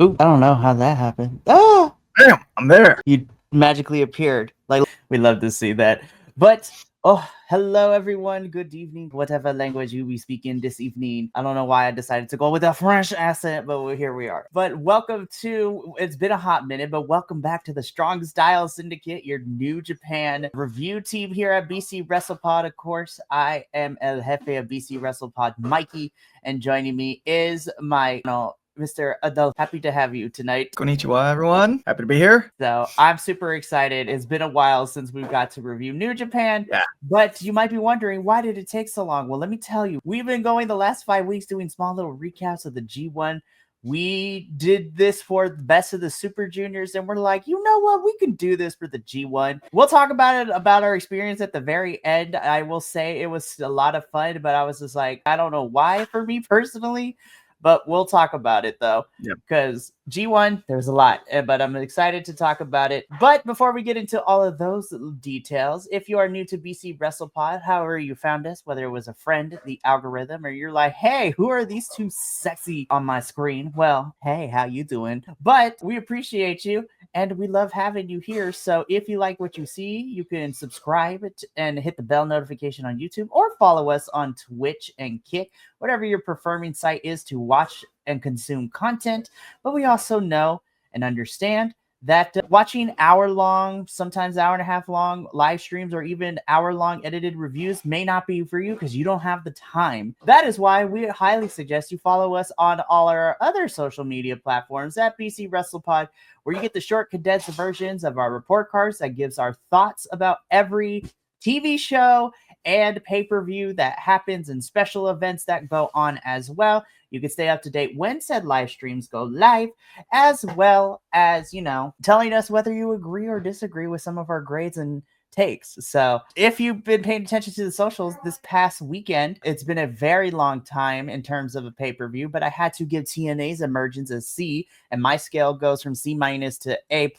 Oop, I don't know how that happened. Ah! Damn, I'm there. You magically appeared. Like, we love to see that. But, hello everyone. Good evening. Whatever language you be speaking this evening. I don't know why I decided to go with a French accent, but here we are. But welcome to, it's been a hot minute, but welcome back to the Strong Style Syndicate, your New Japan review team here at BC WrestlePod. Of course, I am El Jefe of BC WrestlePod, Mikey, and joining me is my, Mr. Adult. Happy to have you tonight. Konnichiwa, everyone. Happy to be here. So I'm super excited. It's been a while since we got to review New Japan. Yeah. But you might be wondering, why did it take so long? Well, let me tell you. We've been going the last 5 weeks doing small little recaps of the G1. We did this for the best of the Super Juniors, and we're like, you know what? We can do this for the G1. We'll talk about it, about our experience at the very end. I will say it was a lot of fun, but I was just like, I don't know why for me personally. But we'll talk about it, though, because G1, there's a lot, but I'm excited to talk about it. But before we get into all of those details, if you are new to BC WrestlePod, however you found us, whether it was a friend, the algorithm, or you're like, hey, who are these two sexy on my screen? Well, hey, how you doing? But we appreciate you, and we love having you here. So if you like what you see, you can subscribe and hit the bell notification on YouTube, or follow us on Twitch and Kick, whatever your preferring site is to watch and consume content. But we also know and understand that watching hour-long, sometimes hour-and-a-half long live streams or even hour-long edited reviews may not be for you because you don't have the time. That is why we highly suggest you follow us on all our other social media platforms at BC WrestlePod, where you get the short condensed versions of our report cards that gives our thoughts about every TV show and pay-per-view that happens and special events that go on as well. You can stay up to date when said live streams go live, as well as, telling us whether you agree or disagree with some of our grades and takes. So if you've been paying attention to the socials this past weekend, it's been a very long time in terms of a pay-per-view, but I had to give TNA's emergence a C, and my scale goes from C- to A+,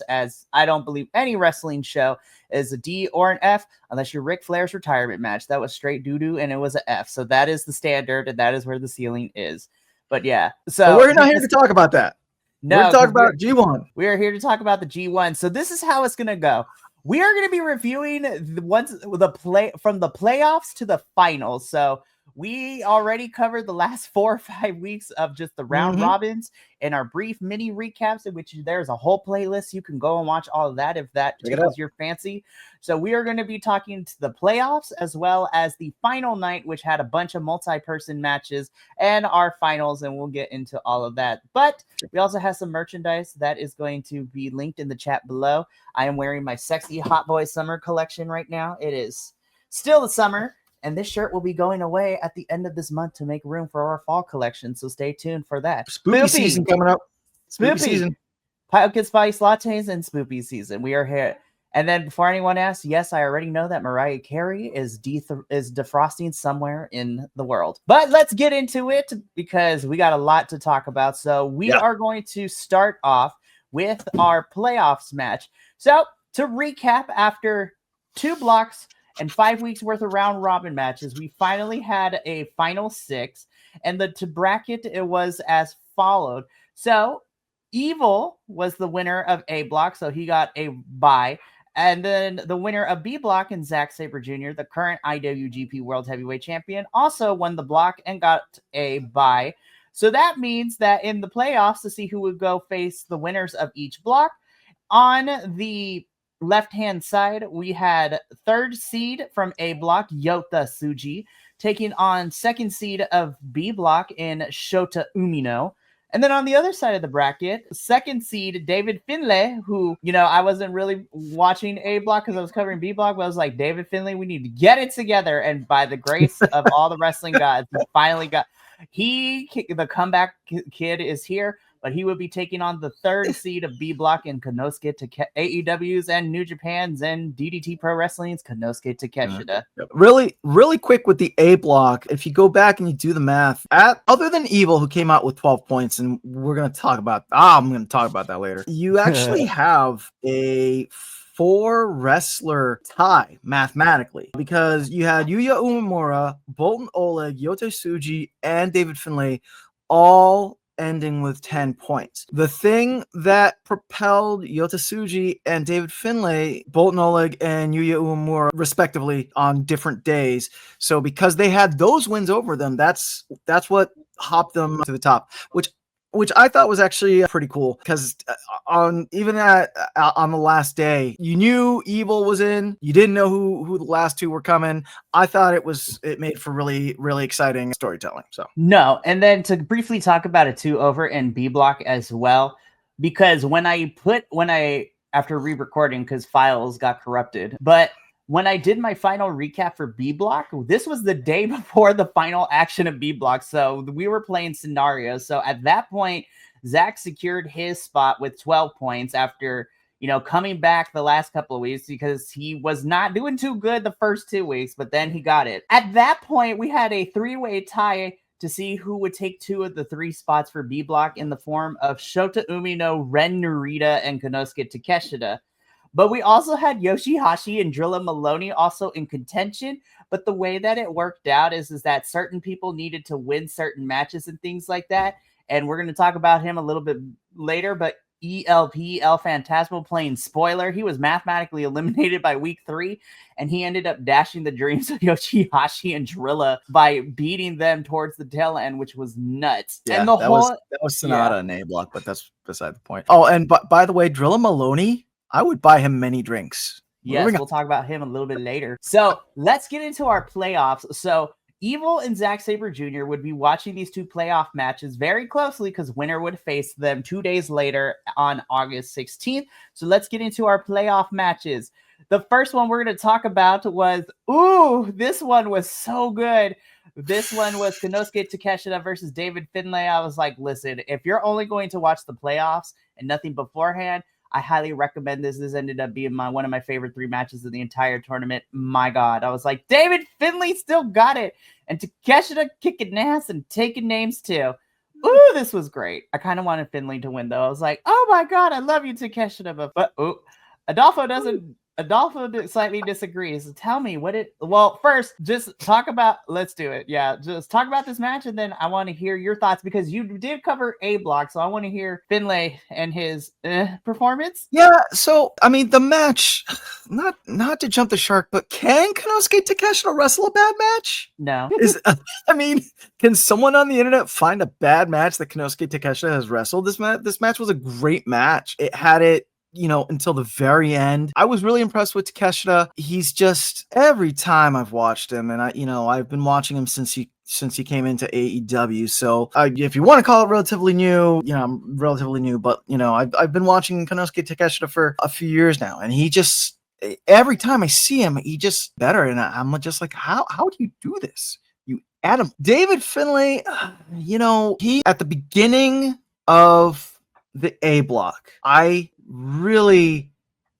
as I don't believe any wrestling show is a D or an F unless you're Ric Flair's retirement match. That was straight doo-doo, and it was an F. So that is the standard, and that is where the ceiling is. But yeah. So we're not here to talk about that. No, we're to talk about G1. We are here to talk about the G1. So this is how it's going to go. We are going to be reviewing the from the playoffs to the finals. So we already covered the last 4 or 5 weeks of just the round robins and our brief mini recaps, in which there's a whole playlist. You can go and watch all of that if that tickles your fancy. So we are going to be talking to the playoffs as well as the final night, which had a bunch of multi-person matches, and our finals, and we'll get into all of that. But we also have some merchandise that is going to be linked in the chat below. I am wearing my sexy Hot Boy Summer collection right now. It is still the summer, and this shirt will be going away at the end of this month to make room for our fall collection. So stay tuned for that. Spooky season coming up. Spooky season. Pumpkin spice lattes and spoopy season. We are here. And then before anyone asks, yes, I already know that Mariah Carey is defrosting somewhere in the world. But let's get into it because we got a lot to talk about. So we are going to start off with our playoffs match. So to recap, after 2 blocks and 5 weeks worth of round robin matches, we finally had a final 6, and to bracket it was as followed. So Evil was the winner of A block, so he got a bye. And then the winner of B block and Zack Sabre Jr., the current IWGP World Heavyweight Champion, also won the block and got a bye. So that means that in the playoffs, to see who would go face the winners of each block, on the left-hand side, we had 3rd seed from A block, Yota Tsuji, taking on 2nd seed of B block in Shota Umino. And then on the other side of the bracket, 2nd seed David Finlay, who, I wasn't really watching A block because I was covering B block, but I was like, David Finlay, we need to get it together. And by the grace of all the wrestling gods, he finally got... the comeback kid is here, but he would be taking on the 3rd seed of B block in Konosuke AEW's and New Japan's and DDT Pro Wrestling's Konosuke Takeshita. Really, really quick with the A block. If you go back and you do the math, other than Evil, who came out with 12 points, and we're going to talk about, I'm going to talk about that later. You actually have a 4 wrestler tie mathematically, because you had Yuya Uemura, Bolton Oleg, Yota Tsuji, and David Finlay all ending with 10 points. The thing that propelled Yota Tsuji and David Finlay, Bolton Oleg and Yuya Uemura, respectively, on different days. So because they had those wins over them, that's what hopped them to the top, which I thought was actually pretty cool, because on the last day, you knew Evil was in, you didn't know who the last two were coming. I thought it made for really, really exciting storytelling. So no, and then to briefly talk about it too over in B Block as well, because after re-recording, because files got corrupted, but when I did my final recap for B Block, this was the day before the final action of B Block. So we were playing scenarios. So at that point, Zach secured his spot with 12 points after, coming back the last couple of weeks, because he was not doing too good the first 2 weeks, but then he got it. At that point, we had a 3-way tie to see who would take 2 of the 3 spots for B Block in the form of Shota Umino, Ren Narita, and Konosuke Takeshita. But we also had Yoshihashi and Drilla Maloney also in contention. But the way that it worked out is that certain people needed to win certain matches and things like that. And we're going to talk about him a little bit later. But ELP, El Phantasmo, playing spoiler, he was mathematically eliminated by week 3. And he ended up dashing the dreams of Yoshihashi and Drilla by beating them towards the tail end, which was nuts. Yeah, and that was Sonata and A Block, but that's beside the point. Oh, and by the way, Drilla Maloney, I would buy him many drinks. Yes, we'll talk about him a little bit later. So let's get into our playoffs. So Evil and Zack Sabre Jr. would be watching these 2 playoff matches very closely, because winner would face them 2 days later on August 16th. So let's get into our playoff matches. The first one we're going to talk about was, this one was so good. This one was Konosuke Takeshita versus David Finlay. I was like, listen, if you're only going to watch the playoffs and nothing beforehand, I highly recommend this. This ended up being one of my favorite 3 matches of the entire tournament. My God. I was like, David Finlay still got it. And Takeshita kicking ass and taking names too. Ooh, this was great. I kind of wanted Finlay to win, though. I was like, oh my God, I love you, Takeshita. But Adolfo slightly disagrees. Tell me first, just talk about, let's do it. Yeah, just talk about this match, and then I want to hear your thoughts, because you did cover A Block, so I want to hear Finlay and his performance. Yeah, so, I mean, the match, not to jump the shark, but can Konosuke Takeshita wrestle a bad match? No. Can someone on the internet find a bad match that Konosuke Takeshita has wrestled? This match was a great match. It had it, until the very end. I was really impressed with Takeshita. He's just, every time I've watched him, and I've been watching him since he came into AEW. So if you want to call it relatively new, I'm relatively new, but I've been watching Konosuke Takeshita for a few years now, and he just, every time I see him, he just better. And I'm just like, how do you do this? You Adam David Finlay, he at the beginning of the A Block, I really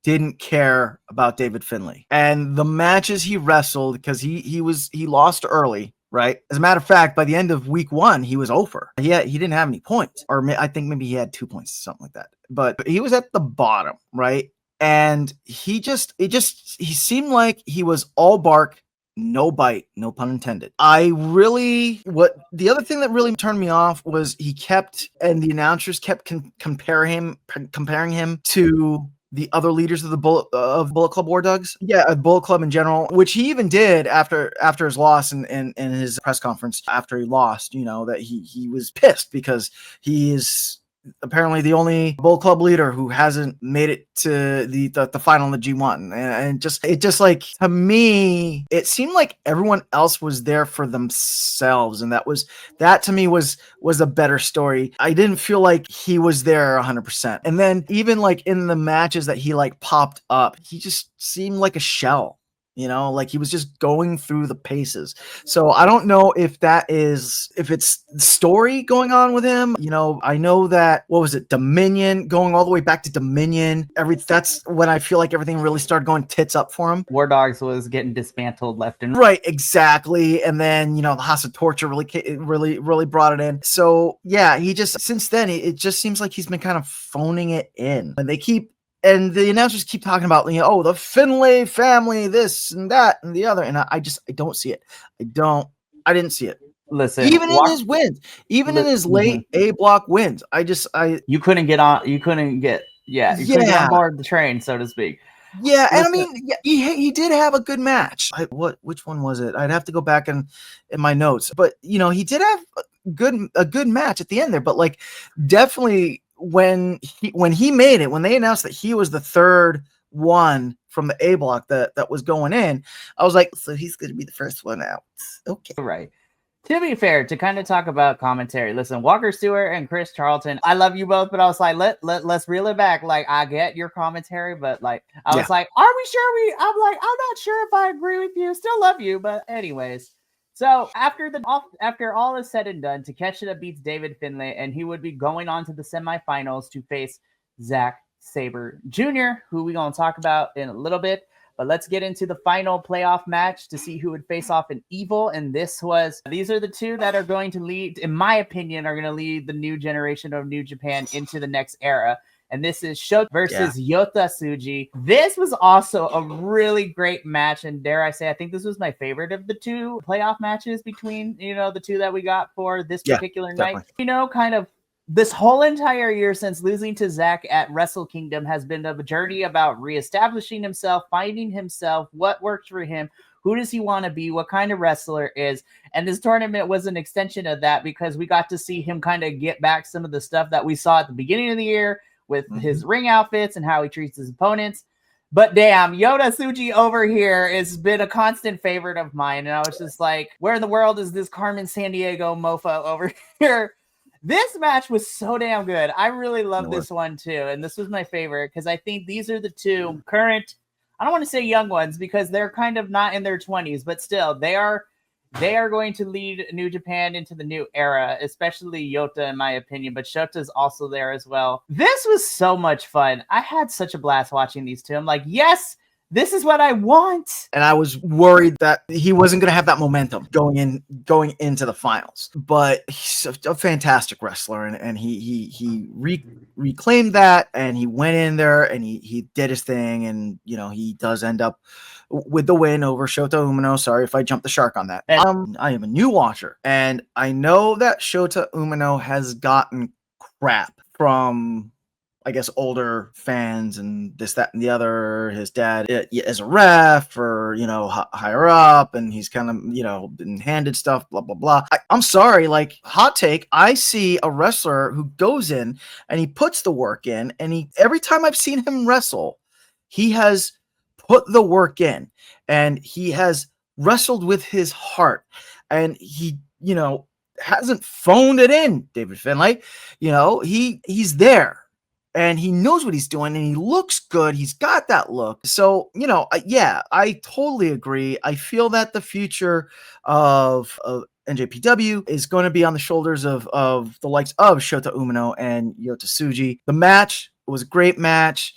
didn't care about David Finlay and the matches he wrestled, because he lost early, right? As a matter of fact, by the end of week 1, he was over. He didn't have any points, or I think maybe he had 2 points, something like that. But he was at the bottom, right? And he seemed like he was all bark, no bite, no pun intended. The other thing that really turned me off was the announcers kept comparing him to the other leaders of the Bullet Club War Dogs. Yeah, Bullet Club in general, which he even did after his loss in his press conference after he lost, that he was pissed because he is apparently the only Bullet Club leader who hasn't made it to the final in the G1, and it just like, to me, it seemed like everyone else was there for themselves, and that to me was a better story. I didn't feel like he was there 100%. And then even like in the matches that he like popped up, he just seemed like a shell. Like he was just going through the paces. So I don't know if it's story going on with him. I know that, what was it, Dominion, going all the way back to Dominion. That's when I feel like everything really started going tits up for him. War Dogs was getting dismantled left and right. Exactly. And then, the House of Torture really brought it in. So yeah, since then, it just seems like he's been kind of phoning it in. And the announcers keep talking about, the Finlay family, this and that and the other. And I don't see it. I didn't see it. listen, even in his wins, even in his late A block wins, you couldn't get on. You couldn't get on board the train, so to speak. Yeah, and I mean, he did have a good match. Which one was it? I'd have to go back in my notes, but he did have a good match at the end there. But like, definitely when he made it, when they announced that he was the third one from the A block that was going in, I was like, so he's going to be the first one out. Okay, right. To be fair, to kind of talk about commentary, listen, Walker Stewart and Chris Charlton, I love you both, but I was like, let's reel it back. Like, I get your commentary, but like, I was like, are we sure I'm like, I'm not sure if I agree with you. Still love you, but anyways. So after all is said and done, Takeshita beats David Finlay, and he would be going on to the semifinals to face Zack Sabre Jr., who we're going to talk about in a little bit. But let's get into the final playoff match to see who would face off in Evil. And these are the two that are going to lead, in my opinion, are going to lead the new generation of New Japan into the next era. And this is Shota versus Yota Tsuji. This was also a really great match. And dare I say, I think this was my favorite of the two playoff matches between, the two that we got for this particular night. Kind of this whole entire year since losing to Zack at Wrestle Kingdom has been a journey about reestablishing himself, finding himself, what works for him, who does he want to be, what kind of wrestler is. And this tournament was an extension of that because we got to see him kind of get back some of the stuff that we saw at the beginning of the year with his ring outfits and how he treats his opponents. But damn, Yota Tsuji over here has been a constant favorite of mine. And I was just like, where in the world is this Carmen Sandiego mofo over here? This match was so damn good. I really love this one too. And this was my favorite because I think these are the two current, I don't want to say young ones because they're kind of not in their 20s, but still they are going to lead New Japan into the new era, especially Yota in my opinion, but Shota's also there as well. This was so much fun. I had such a blast watching these two. I'm like, yes, this is what I want. And I was worried that he wasn't going to have that momentum going into the finals. But he's a fantastic wrestler, and he reclaimed that, and he went in there and he did his thing, and he does end up with the win over Shota Umino. Sorry if I jumped the shark on that. I am a new watcher, and I know that Shota Umino has gotten crap from, I guess, older fans and this, that, and the other. His dad is a ref or, higher up, and he's kind of, been handed stuff, blah, blah, blah. I'm sorry, like, hot take, I see a wrestler who goes in and he puts the work in, and every time I've seen him wrestle, he has put the work in, and he has wrestled with his heart, and he, hasn't phoned it in, David Finlay. He's there. And he knows what he's doing, and he looks good. He's got that look. So, I totally agree. I feel that the future of NJPW is going to be on the shoulders of the likes of Shota Umino and Yota Tsuji. The match was a great match.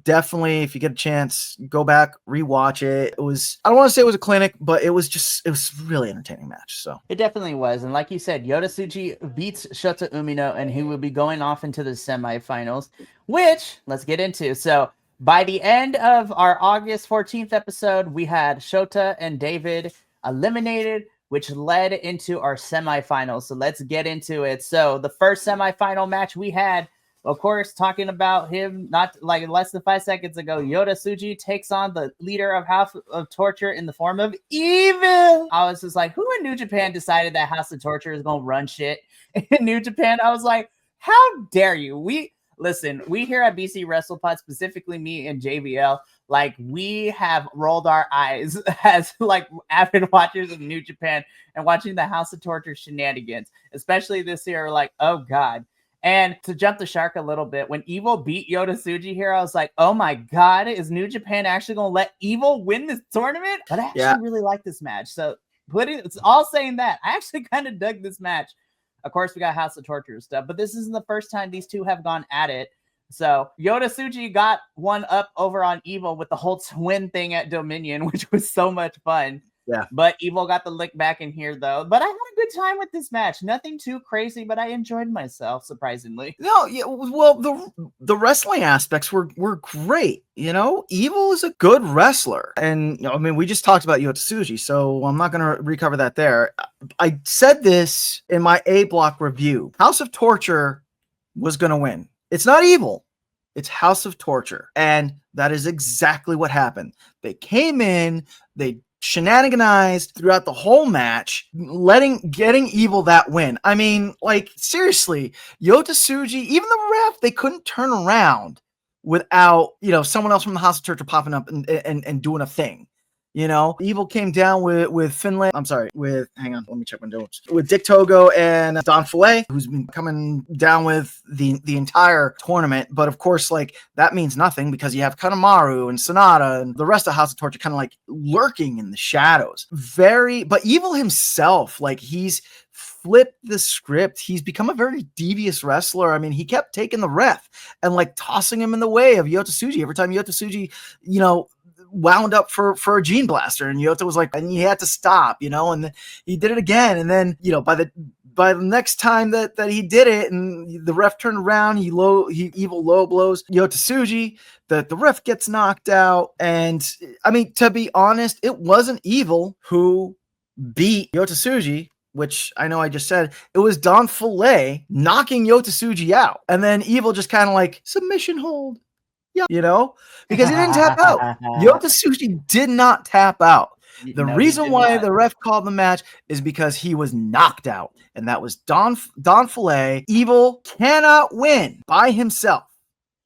Definitely, if you get a chance, go back, rewatch it. It was, I don't want to say it was a clinic, but it was a really entertaining match. So it definitely was. And like you said, Yota Tsuji beats Shota Umino, and he will be going off into the semifinals, which let's get into. So by the end of our August 14th episode, we had Shota and David eliminated, which led into our semifinals. So let's get into it. So the first semifinal match we had, of course, talking about him not like less than 5 seconds ago, Yota Tsuji takes on the leader of House of Torture in the form of Evil. I was just like, who in New Japan decided that House of Torture is going to run shit in New Japan? I was like, how dare you? We here at BC WrestlePod, specifically me and JBL, like, we have rolled our eyes as like avid watchers of New Japan and watching the House of Torture shenanigans, especially this year. Like, oh God. And to jump the shark a little bit, when Evil beat Yota Tsuji here, I was like, oh my God, is New Japan actually going to let Evil win this tournament? But I actually really like this match. So it's all saying that. I actually kind of dug this match. Of course, we got House of Torture stuff, but this isn't the first time these two have gone at it. So Yota Tsuji got one up over on Evil with the whole twin thing at Dominion, which was so much fun. Yeah. But Evil got the lick back in here, though. But I had a good time with this match. Nothing too crazy, but I enjoyed myself, surprisingly. No, yeah, well, the wrestling aspects were great. Evil is a good wrestler, and I mean, we just talked about Yota Tsuji, so I'm not going to recover that there. I said this in my A block review. House of Torture was going to win. It's not Evil. It's House of Torture. And that is exactly what happened. They came in, they shenaniganized throughout the whole match, getting Evil that win. I mean, like, seriously, Yota Tsuji, even the ref, they couldn't turn around without, someone else from the House of Torture popping up and doing a thing. Evil came down with Finlay. I'm sorry, hang on, let me check my notes. With Dick Togo and Don Filet, who's been coming down with the entire tournament. But of course, like, that means nothing because you have Kanemaru and Sonata and the rest of House of Torture kind of like lurking in the shadows. But Evil himself, like, he's flipped the script. He's become a very devious wrestler. I mean, he kept taking the ref and like tossing him in the way of Yota Tsuji every time Yota Tsuji, wound up for a gene blaster, and Yota was like, and he had to stop, and he did it again, and then by the next time that he did it, and the ref turned around, he Evil low blows Yota Tsuji, the ref gets knocked out, and I mean, to be honest, it wasn't Evil who beat Yota Tsuji, which I know I just said. It was Don Filet knocking Yota Tsuji out, and then Evil just kind of like submission hold. Because he didn't tap out. Yota Tsuji did not tap out. The reason why the ref called the match is because he was knocked out, and that was Don Filet. Evil cannot win by himself.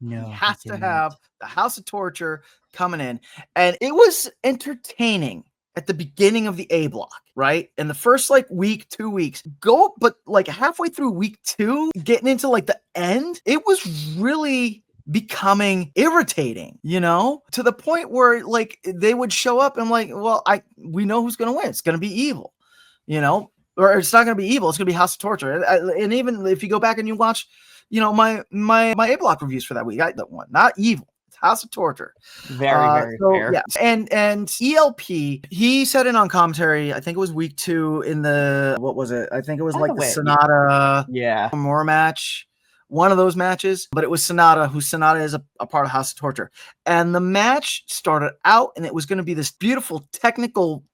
No, he has to have the House of Torture coming in, and it was entertaining at the beginning of the A block, right? In the first like week, 2 weeks, but like halfway through week 2, getting into like the end, it was really becoming irritating, to the point where like they would show up and I'm like, well, we know who's going to win. It's going to be Evil, or it's not going to be Evil. It's going to be House of Torture. And even if you go back and you watch, my A block reviews for that week, that one, not Evil. It's House of Torture. Very fair. Yeah. And ELP, he said it on commentary. I think it was week 2 in the, what was it? I think it was like the Sonata More match. One of those matches, but it was Sonata is a part of House of Torture. And the match started out, and it was going to be this beautiful technical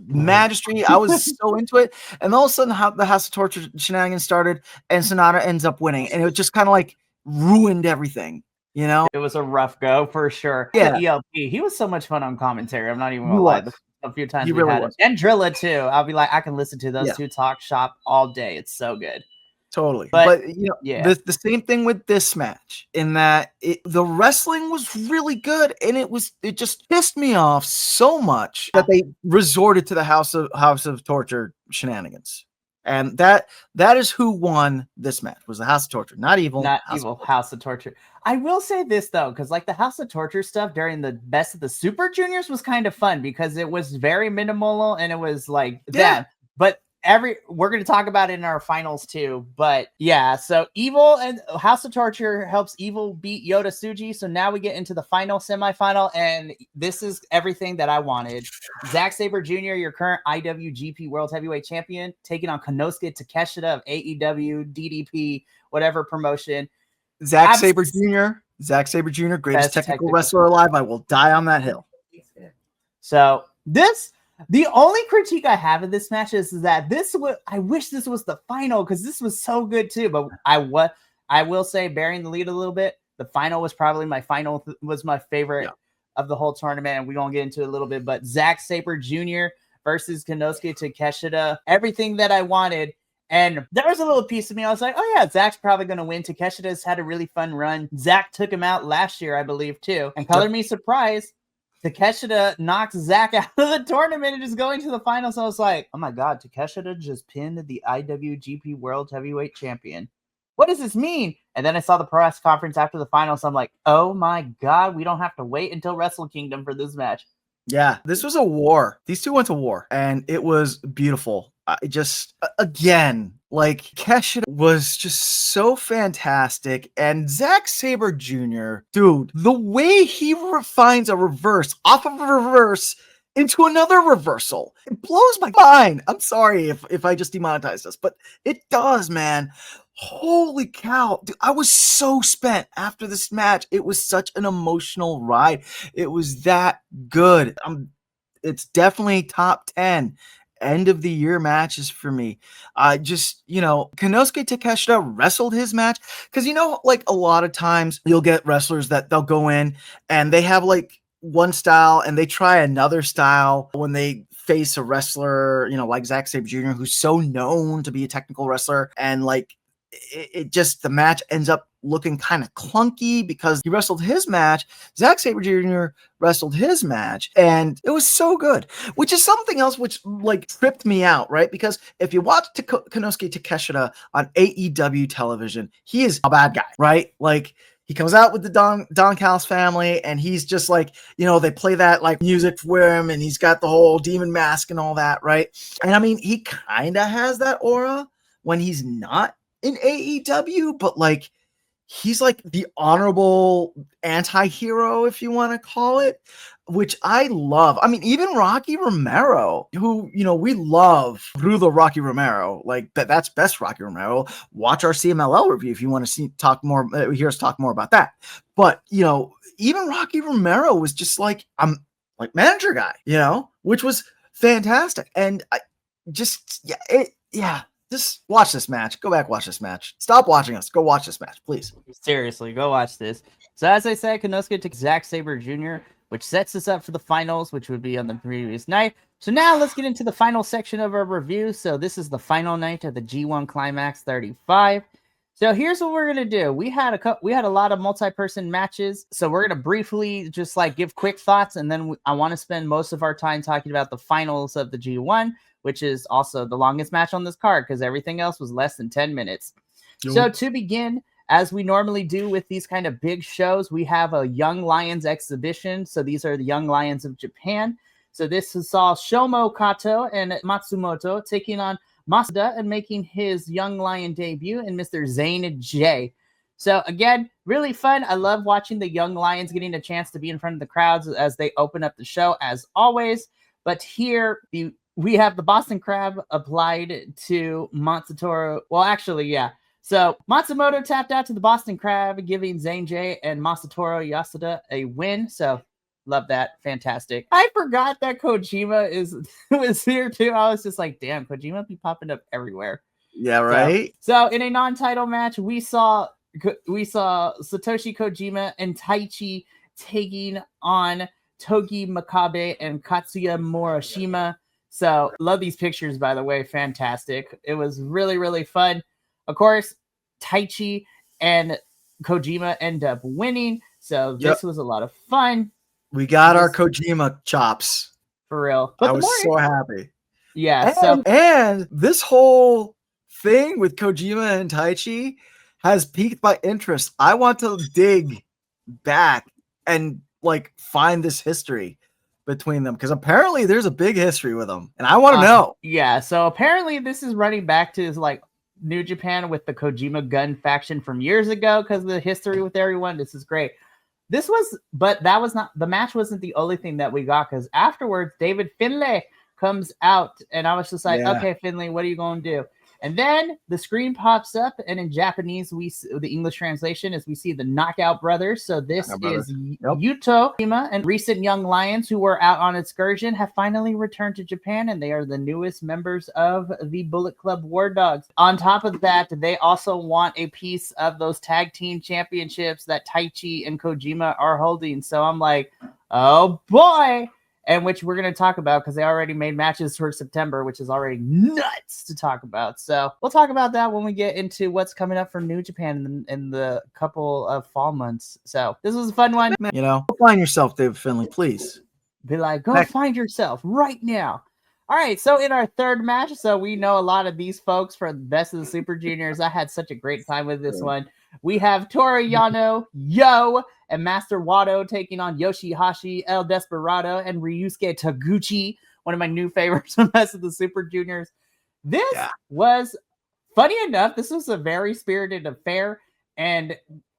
magistry. I was so into it. And all of a sudden, the House of Torture shenanigans started, and Sonata ends up winning. And it just kind of like ruined everything, It was a rough go for sure. Yeah. ELP, he was so much fun on commentary. I'm not even going to lie. A few times we really had it. And Drilla, too. I'll be like, I can listen to those two talk shop all day. It's so good. Totally. But the same thing with this match, in that the wrestling was really good, and it just pissed me off so much that they resorted to the House of Torture shenanigans. And that is who won this match, was the House of Torture, not Evil. House of Torture. I will say this though, because like the House of Torture stuff during the Best of the Super Juniors was kind of fun because it was very minimal and it was like that. But we're going to talk about it in our finals too, but yeah, so Evil and House of Torture helps Evil beat Yota Tsuji. So now we get into the final semifinal, and this is everything that I wanted. Zack Sabre Jr., your current IWGP World Heavyweight Champion, taking on Konosuke Takeshita of AEW, DDP, whatever promotion. Zack Sabre Jr., greatest technical wrestler alive. I will die on that hill. So the only critique I have of this match is that I wish this was the final, because this was so good too. But I will say, bearing the lead a little bit, the final was probably my favorite of the whole tournament, and we're gonna get into it a little bit. But Zack Sabre Jr. versus Konosuke Takeshita, everything that I wanted. And there was a little piece of me, I was like, oh yeah, Zack's probably going to win. Takeshita's had a really fun run. Zack took him out last year, I believe, too. And color me surprised, Takeshita knocks Zack out of the tournament and is going to the finals. So I was like, oh my God, Takeshita just pinned the IWGP World Heavyweight Champion. What does this mean? And then I saw the press conference after the finals. So I'm like, oh my God, we don't have to wait until Wrestle Kingdom for this match. Yeah, this was a war. These two went to war, and it was beautiful. Again, like, Takeshita was just so fantastic, and Zack Sabre Jr., dude, the way he finds a reverse off of a reverse into another reversal. It blows my mind. I'm sorry if I just demonetized this, but it does, man. Holy cow. Dude, I was so spent after this match. It was such an emotional ride. It was that good. It's definitely top 10 end of the year matches for me. Konosuke Takeshita wrestled his match because, like a lot of times you'll get wrestlers that they'll go in and they have like one style and they try another style when they face a wrestler, like Zack Sabre Jr., who's so known to be a technical wrestler, and like it just, the match ends up looking kind of clunky because he wrestled his match. Zack Sabre Jr. wrestled his match, and it was so good, which is something else which like tripped me out, right? Because if you watch Konosuke Takeshita on AEW television, he is a bad guy, right? Like, he comes out with the Don Callis family, and he's just like, they play that like music for him, and he's got the whole demon mask and all that, right? And I mean, he kind of has that aura when he's not in AEW, but like, he's like the honorable anti-hero, if you want to call it, which I love. I mean, even Rocky Romero, who, we love Bruno Rocky Romero, like that's best Rocky Romero. Watch our CMLL review if you want to hear us talk more about that. But, even Rocky Romero was just like, I'm like manager guy, which was fantastic. And just watch this match. Go back, watch this match. Stop watching us. Go watch this match, please. Seriously, go watch this. So as I said, Konosuke took Zack Sabre Jr., which sets us up for the finals, which would be on the previous night. So now let's get into the final section of our review. So this is the final night of the G1 Climax 35. So here's what we're gonna do. We had a lot of multi-person matches. So we're gonna briefly just like give quick thoughts, and then I want to spend most of our time talking about the finals of the G1, which is also the longest match on this card because everything else was less than 10 minutes. So to begin, as we normally do with these kind of big shows, we have a Young Lions exhibition. So these are the Young Lions of Japan. So this saw Shomo Kato and Matsumoto taking on Masuda and making his Young Lion debut, and Mr. Zane J. So again, really fun. I love watching the Young Lions getting a chance to be in front of the crowds as they open up the show, as always. But here, we have the Boston Crab applied to Matsumoto. Well, actually, yeah. So Matsumoto tapped out to the Boston Crab, giving Zane J and Masatoru Yasuda a win. So love that. Fantastic. I forgot that Kojima was here too. I was just like, damn, Kojima be popping up everywhere. Yeah, right. So in a non-title match, we saw Satoshi Kojima and Taichi taking on Togi Makabe and Katsuya Morishima. So love these pictures, by the way. Fantastic. It was really, really fun. Of course, Taichi and Kojima end up winning. So this was a lot of fun. We got our Kojima chops. For real. But I was so happy. Yeah. And this whole thing with Kojima and Taichi has piqued my interest. I want to dig back and like find this history between them, because apparently there's a big history with them, and I want to know. Yeah, so apparently this is running back to like New Japan with the Kojima Gun faction from years ago, because of the history with everyone. This is great. But that was not, the match wasn't the only thing that we got, because afterwards David Finlay comes out, and I was just like, okay, Finlay, what are you going to do? And then the screen pops up, and in Japanese, the English translation is we see the Knockout Brothers. So this is Yuto and recent Young Lions who were out on excursion have finally returned to Japan, and they are the newest members of the Bullet Club War Dogs. On top of that, they also want a piece of those tag team championships that Taichi and Kojima are holding. So I'm like, oh boy. And which we're going to talk about because they already made matches for September, which is already nuts to talk about. So we'll talk about that when we get into what's coming up for New Japan in the couple of fall months. So this was a fun one. Go find yourself, David Finlay, please. Be like, go find yourself right now. All right, so in our third match, so we know a lot of these folks from Best of the Super Juniors. I had such a great time with this one. We have Toru Yano, and Master Wato taking on Yoshihashi, El Desperado, and Ryusuke Taguchi, one of my new favorites from Best of the Super Juniors. This was, funny enough, this was a very spirited affair. And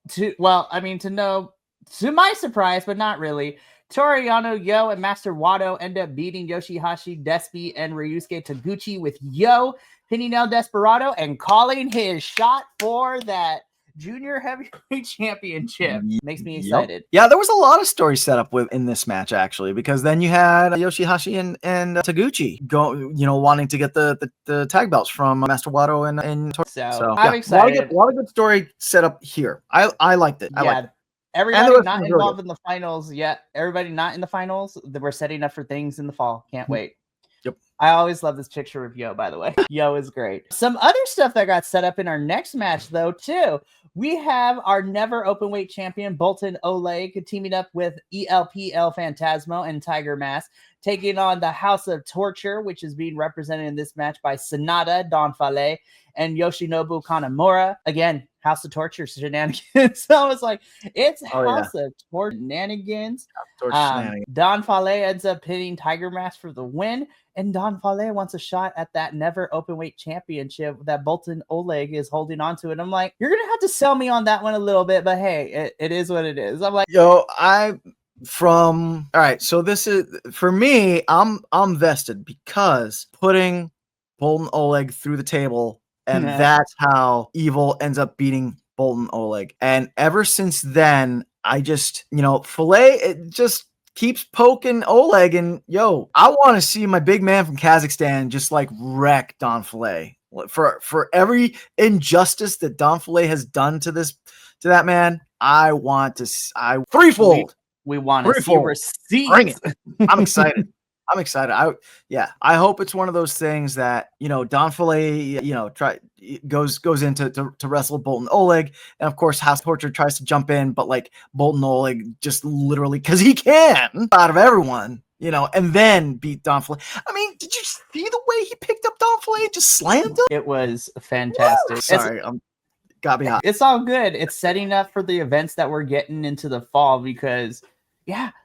to my surprise, but not really, Toriano, Yo, and Master Wado end up beating Yoshihashi, Despi, and Ryusuke Taguchi, with Yo pinning El Desperado and calling his shot for that junior heavyweight championship. Makes me excited. Yeah, there was a lot of story set up in this match, actually, because then you had Yoshihashi and Taguchi wanting to get the tag belts from Master Wado and so I'm excited. A lot of good story set up here. I liked it. I liked it. Everybody not involved in the finals yet. Everybody not in the finals. We're setting up for things in the fall. Can't wait. Yep. I always love this picture of Yo, by the way. Yo is great. Some other stuff that got set up in our next match, though, too. We have our never openweight champion, Bolton Oleg, teaming up with ELPL Phantasmo and Tiger Mask, taking on the House of Torture, which is being represented in this match by Sonata, Don Fale, and Yoshinobu Kanamura. Again, House of Torture shenanigans. So I was like, it's House of Torture shenanigans. Don Fale ends up pinning Tiger Mask for the win, and Don Fale wants a shot at that never openweight championship that Bolton Oleg is holding on to. And I'm like, you're gonna have to sell me on that one a little bit, but hey, it is what it is. I'm like, all right, so this is for me, I'm vested because putting Bolton Oleg through the table, and that's how Evil ends up beating Bolton Oleg. And ever since then, I just, Filet, it just keeps poking Oleg, and I want to see my big man from Kazakhstan just like wreck Don Filet. For every injustice that Don Filet has done to that man, I want to threefold. We want to see receipts. Bring it. I'm excited. I hope it's one of those things that, Don Filet, goes into to wrestle Bolton Oleg. And of course, House Torture tries to jump in, but like Bolton Oleg just literally, because he can, out of everyone, and then beat Don Filet. I mean, did you see the way he picked up Don Filet and just slammed him? It was fantastic. Sorry, got me hot. It's all good. It's setting up for the events that we're getting into the fall because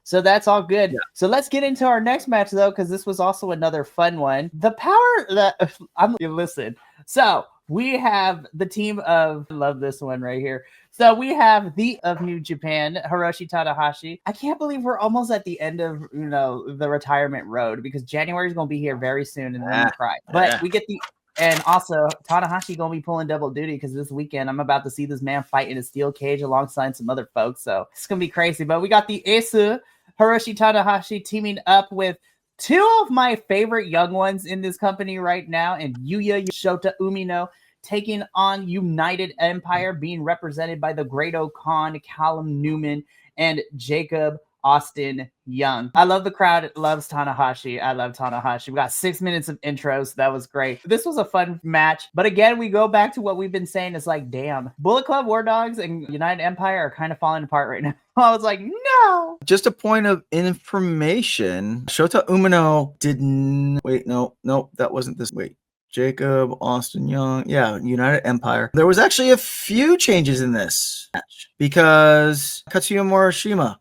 so that's all good. So let's get into our next match, though, because this was also another fun one. The power that listen. So we have the team of, love this one right here. So we have of New Japan, Hiroshi Tanahashi. I can't believe we're almost at the end of the retirement road, because January is going to be here very soon, and then we cry. But we get and also Tanahashi gonna be pulling double duty, because this weekend I'm about to see this man fight in a steel cage alongside some other folks. So it's gonna be crazy. But we got the Asu, Hiroshi Tanahashi, teaming up with two of my favorite young ones in this company right now, and Yuya Shota Umino, taking on United Empire, being represented by the Great Khan, Callum Newman, and Jacob Austin Young. I love the crowd. It loves Tanahashi. I love Tanahashi. We got 6 minutes of intros. That was great. This was a fun match. But again, we go back to what we've been saying. It's like, damn, Bullet Club, War Dogs, and United Empire are kind of falling apart right now. I was like, no. Just a point of information. Shota Umino didn't... Wait, no, that wasn't this. Wait. Jacob Austin Young. Yeah, United Empire. There was actually a few changes in this match because Katsuya Morishima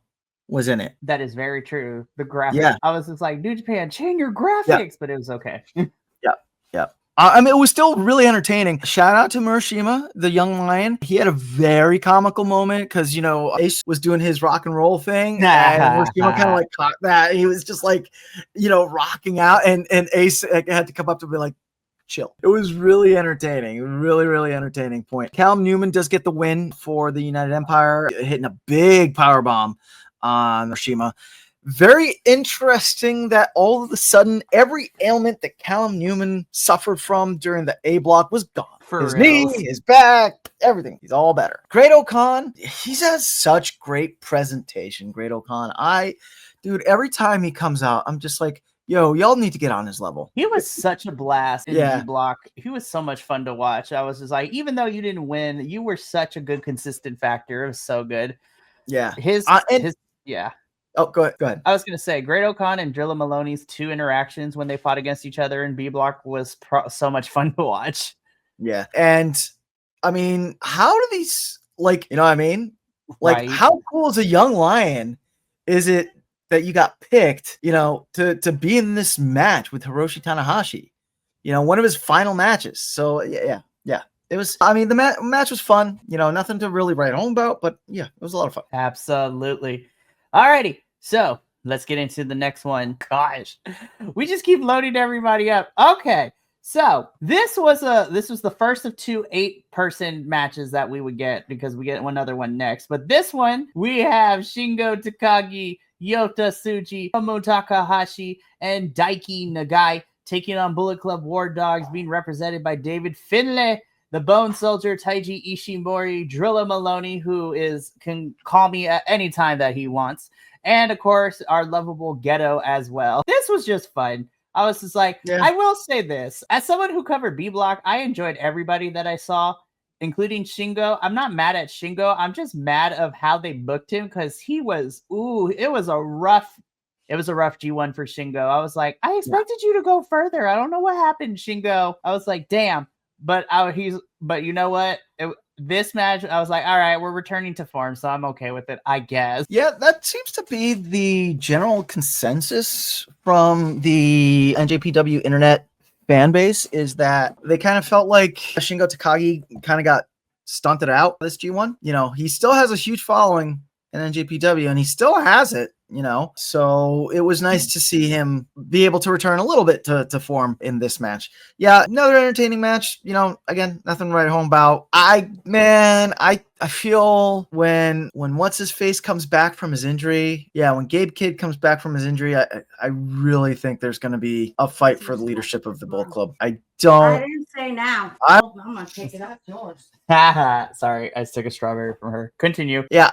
was in it. That is very true. The graphics. I was just like, New Japan, change your graphics, but it was okay. I mean, it was still really entertaining. Shout out to Morishima, the young lion. He had a very comical moment because, Ace was doing his rock and roll thing. And Morishima kind of like caught that. He was just like, rocking out. And Ace had to come up to be like, chill. It was really entertaining. Really, really entertaining point. Callum Newman does get the win for the United Empire, hitting a big power bomb on Morishima. Very interesting that all of a sudden every ailment that Callum Newman suffered from during the A block was gone. His knee, his back, everything. He's all better. Great Khan, he's had such great presentation. Great Khan. Dude, every time he comes out, I'm just like, yo, y'all need to get on his level. He was such a blast in the block. He was so much fun to watch. I was just like, even though you didn't win, you were such a good consistent factor. It was so good. Yeah. Oh, go ahead. I was going to say, Great Khan and Drilla Maloney's two interactions when they fought against each other in B block was so much fun to watch. Yeah. And I mean, how do these, like, you know what I mean? Like, how cool as a young lion is it that you got picked, to be in this match with Hiroshi Tanahashi, one of his final matches. So yeah. It was, I mean, the match was fun, nothing to really write home about, but yeah, it was a lot of fun. Absolutely. Alrighty. So let's get into the next one. Gosh, we just keep loading everybody up. Okay. So this was the first of 2 8-person matches that we would get, because we get one other one next. But this one, we have Shingo Takagi, Yota Tsuji, Tomo Takahashi, and Daiki Nagai taking on Bullet Club War Dogs, being represented by David Finlay, the Bone Soldier, Taiji Ishimori, Drilla Maloney, who can call me at any time that he wants, and of course our lovable Ghetto as well. This was just fun. I was just like, Yeah. I will say this. As someone who covered B Block, I enjoyed everybody that I saw, including Shingo. I'm not mad at Shingo. I'm just mad of how they booked him, because it was a rough G1 for Shingo. I was like, I expected you to go further. I don't know what happened, Shingo. I was like, damn. But you know what? This match, I was like, all right, we're returning to form, so I'm okay with it, I guess. Yeah, that seems to be the general consensus from the NJPW internet fan base, is that they kind of felt like Shingo Takagi kind of got stunted out this G1. You know, he still has a huge following in NJPW, and he still has it, you know, so it was nice to see him be able to return a little bit to form in this match. Yeah, another entertaining match, you know, again, nothing to write home about. I feel when what's his face comes back from his injury, when Gabe Kidd comes back from his injury, I really think there's going to be a fight for the leadership of the Bullet Club. I didn't say now. I'm gonna take it up yours. Sorry, I took a strawberry from her. Continue. Yeah,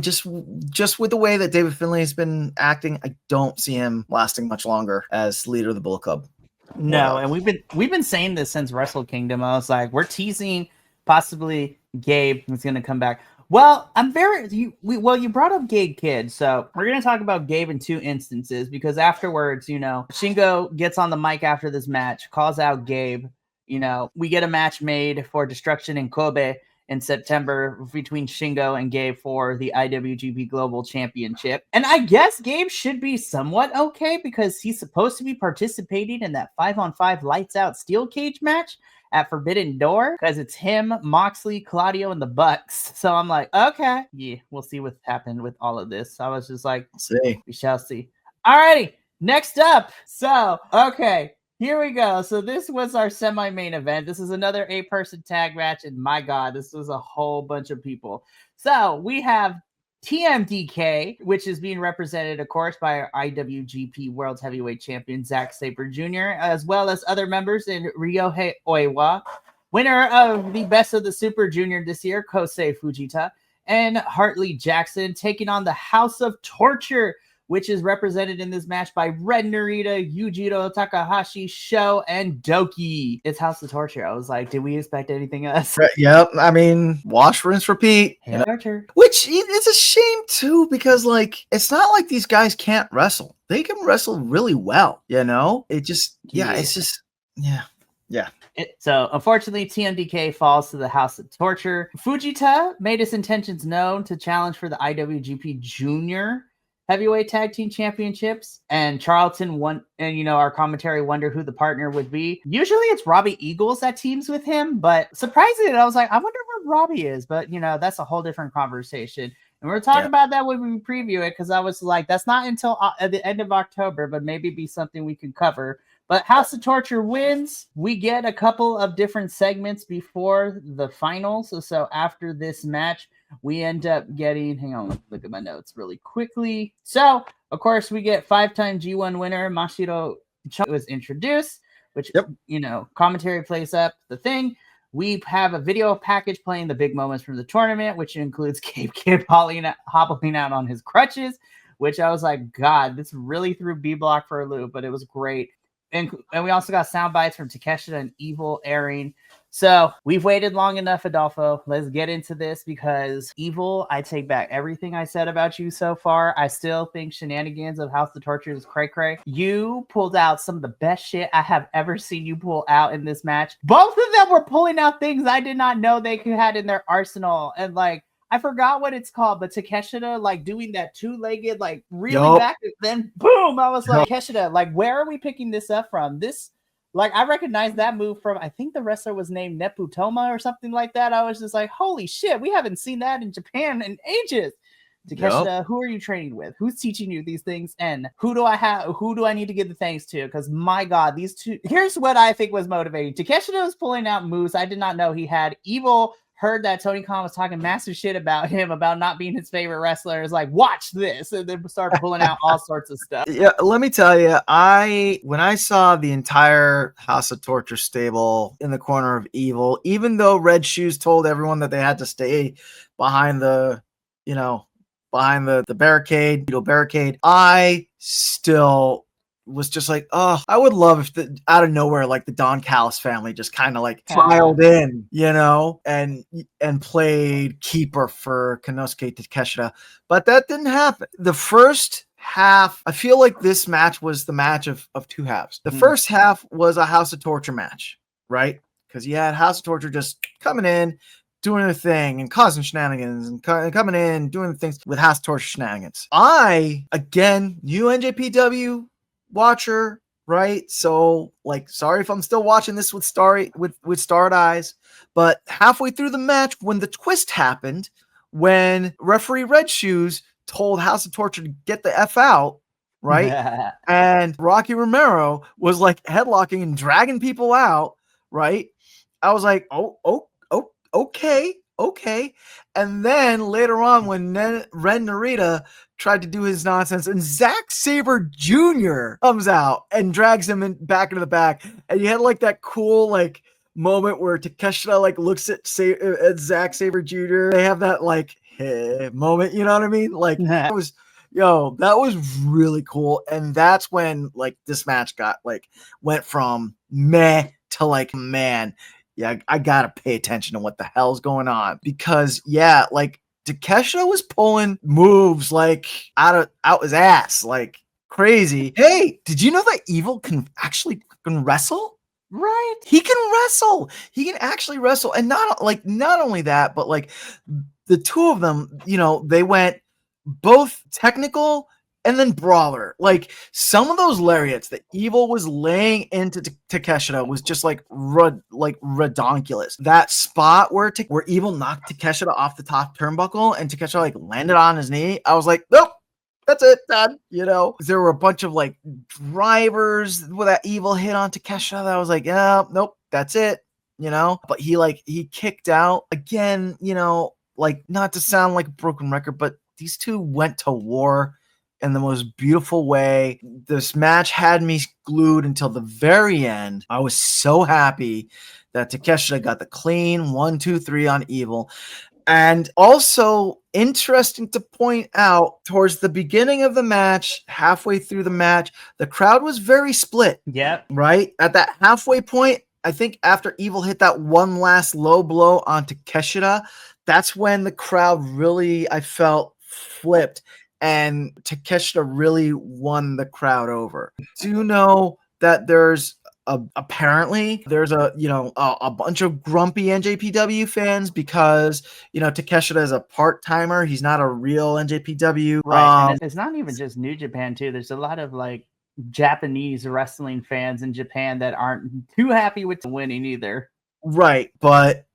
just with the way that David Finlay has been acting, I don't see him lasting much longer as leader of the Bullet Club. No, and we've been saying this since Wrestle Kingdom. I was like, we're teasing possibly Gabe is going to come back. Well, you brought up Gabe Kidd, so we're going to talk about Gabe in 2 instances, because afterwards, you know, Shingo gets on the mic after this match, calls out Gabe. You know, we get a match made for Destruction in Kobe in September between Shingo and Gabe for the IWGP Global Championship. And I guess Gabe should be somewhat okay, because he's supposed to be participating in that 5-on-5 lights out steel cage match at Forbidden Door, because it's him, Moxley, Claudio, and the Bucks. So I'm like, okay, yeah, we'll see what happened with all of this. I was just like, we shall see. Alrighty, next up. So, okay, here we go. So this was our semi-main event. This is another 8-person tag match, and my God, this was a whole bunch of people. So we have TMDK, which is being represented, of course, by our IWGP World Heavyweight Champion Zack Sabre Jr., as well as other members in Ryohei Oiwa, winner of the Best of the Super Junior this year, Kosei Fujita, and Hartley Jackson, taking on the House of Torture, which is represented in this match by Red Narita, Yujiro Takahashi, Sho, and Doki. It's House of Torture. I was like, did we expect anything else? Yep. I mean, wash, rinse, repeat. You know? Torture. Which is a shame too, because like, it's not like these guys can't wrestle. They can wrestle really well, you know? So, unfortunately, TMDK falls to the House of Torture. Fujita made his intentions known to challenge for the IWGP Junior Heavyweight Tag Team Championships, and Charlton won. And you know, our commentary wonder who the partner would be. Usually, it's Robbie Eagles that teams with him, but surprisingly, I was like, I wonder where Robbie is. But you know, that's a whole different conversation. And we're talking about that when we preview it, because I was like, that's not until at the end of October, but maybe be something we can cover. But House of Torture wins. We get a couple of different segments before the finals. So after this match, we end up getting, hang on, look at my notes really quickly. So, of course, we get 5-time G1 winner Mashiro Chun was introduced, which, you know, commentary plays up the thing. We have a video package playing the big moments from the tournament, which includes Gabe Kidd hobbling out on his crutches, which I was like, God, this really threw B Block for a loop, but it was great. And we also got sound bites from Takeshita and Evil airing. So we've waited long enough, Adolfo. Let's get into this, because Evil, I take back everything I said about you so far. I still think shenanigans of House of Torture is cray-cray. You pulled out some of the best shit I have ever seen you pull out in this match. Both of them were pulling out things I did not know they had in their arsenal. And like, I forgot what it's called, but Takeshita, like doing that 2-legged, like really back, then boom, I was like, Takeshita, like, where are we picking this up from? This, like, I recognize that move from, I think the wrestler was named Neputoma or something like that. I was just like, holy shit, we haven't seen that in Japan in ages. Takeshita, who are you training with? Who's teaching you these things? And who do I need to give the thanks to? Because my God, these two. Here's what I think was motivating. Takeshita was pulling out moves I did not know he had. Evil heard that Tony Khan was talking massive shit about him, about not being his favorite wrestler. Is like, watch this, and then start pulling out all sorts of stuff. Yeah, let me tell you, when I saw the entire House of Torture stable in the corner of Evil, even though Red Shoes told everyone that they had to stay behind the barricade, I still was just like, oh, I would love if out of nowhere, like the Don Callis family just kind of like filed in, and played keeper for Konosuke Takeshita, but that didn't happen. The first half, I feel like this match was the match of two halves. The first half was a House of Torture match, right? Because you had House of Torture just coming in, doing their thing and causing shenanigans and coming in, doing things with House of Torture shenanigans. Again, new NJPW watcher, right? So, like, sorry if I'm still watching this with starry eyes, but halfway through the match, when the twist happened, when referee Red Shoes told House of Torture to get the F out, right? And Rocky Romero was like headlocking and dragging people out, right? I was like, okay. And then later on, when Ren Narita tried to do his nonsense, and Zack Sabre Jr. comes out and drags him back into the back, and you had like that cool like moment where Takeshita like looks at Zack Sabre Jr. They have that like moment, you know what I mean? Like that was really cool, and that's when like this match went from meh to like, man, yeah, I gotta pay attention to what the hell's going on, because like Takeshita was pulling moves like out his ass, like crazy. Hey, did you know that Evil can wrestle? Right? He can wrestle. He can actually wrestle, and not only that, but like the two of them, they went both technical and then brawler. Like some of those lariats that Evil was laying into Takeshita was just like redonkulous. That spot where Evil knocked Takeshita off the top turnbuckle and Takeshita like landed on his knee, I was like, nope, that's it, done. There were a bunch of like drivers with that Evil hit on Takeshita that I was like, yeah, nope, that's it. But he kicked out again. Like, not to sound like a broken record, but these two went to war in the most beautiful way. This match had me glued until the very end. I was so happy that Takeshita got the clean 1, 2, 3 on Evil. And also interesting to point out, towards the beginning of the match, halfway through the match, the crowd was very split. Yep. Right? At that halfway point, I think after Evil hit that one last low blow on Takeshita, that's when the crowd really, I felt, flipped, and Takeshita really won the crowd over. Do you know that there's apparently there's a bunch of grumpy NJPW fans because Takeshita is a part-timer. He's not a real NJPW. Right. And it's not even just New Japan too. There's a lot of like Japanese wrestling fans in Japan that aren't too happy with winning either. Right. But